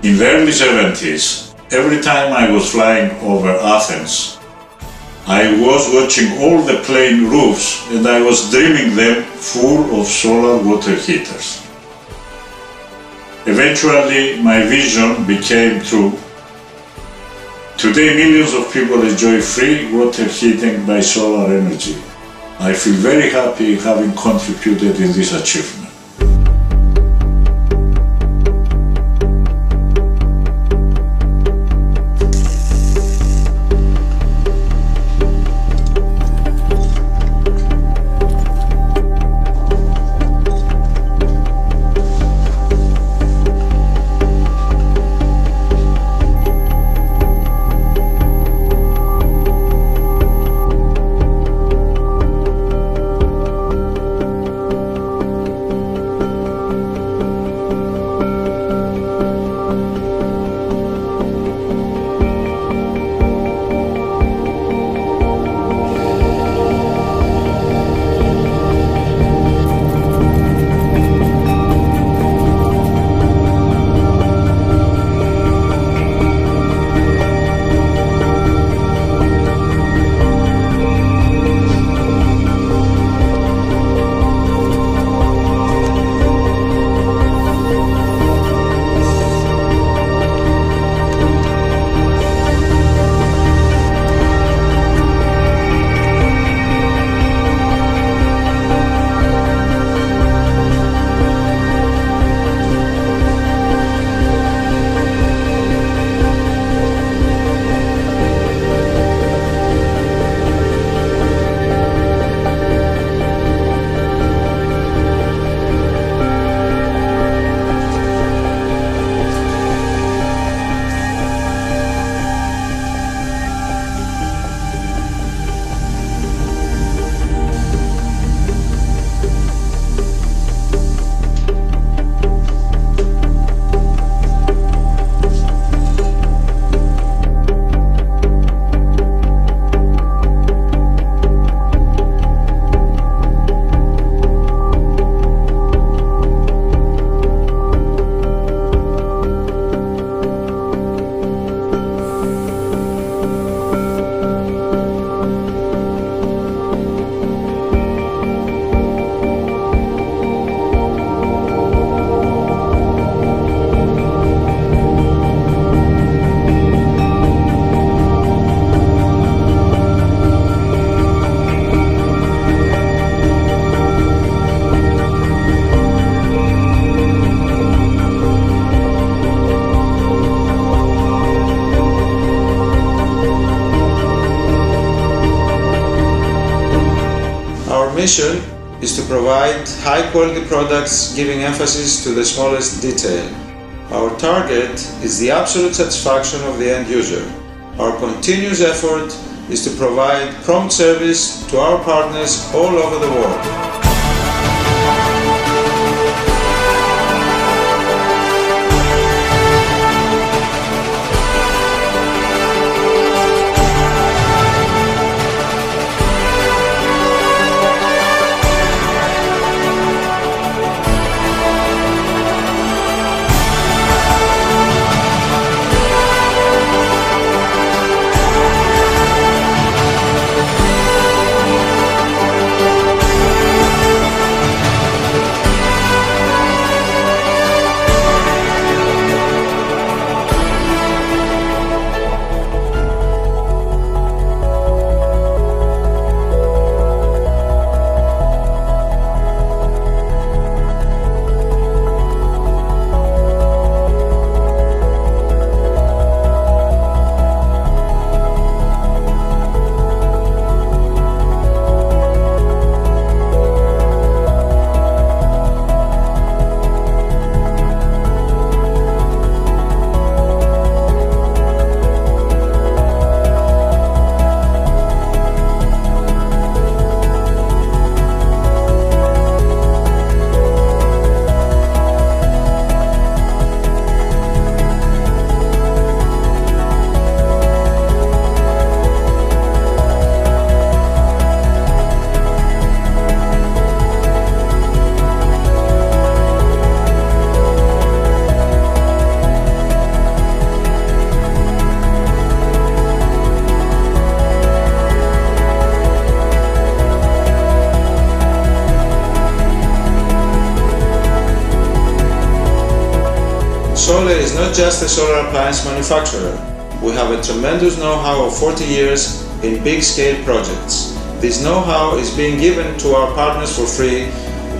In the early 70s, every time I was flying over Athens, I was watching all the plane roofs and I was dreaming them full of solar water heaters. Eventually, my vision became true. Today, millions of people enjoy free water heating by solar energy. I feel very happy having contributed in this achievement. Our mission is to provide high-quality products giving emphasis to the smallest detail. Our target is the absolute satisfaction of the end user. Our continuous effort is to provide prompt service to our partners all over the world. Solar is not just a solar appliance manufacturer. We have a tremendous know-how of 40 years in big-scale projects. This know-how is being given to our partners for free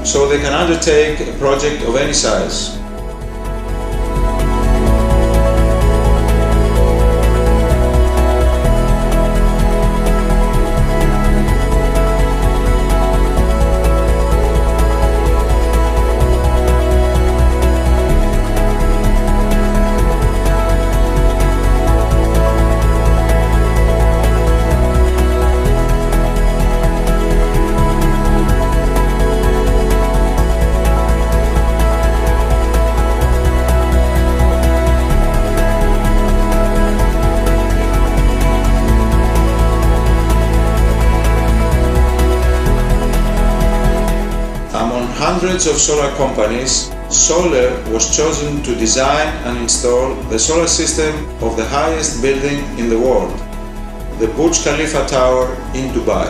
so they can undertake a project of any size. Among hundreds of solar companies, Solar was chosen to design and install the solar system of the highest building in the world, the Burj Khalifa Tower in Dubai.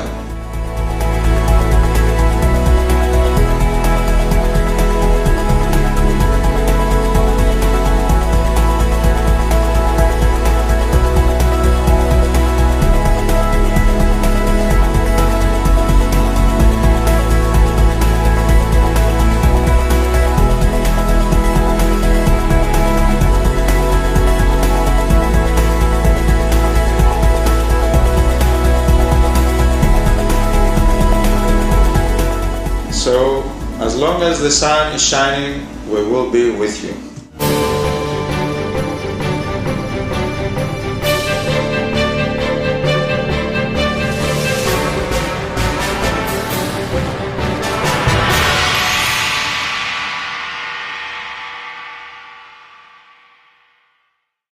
So, as long as the sun is shining, we will be with you.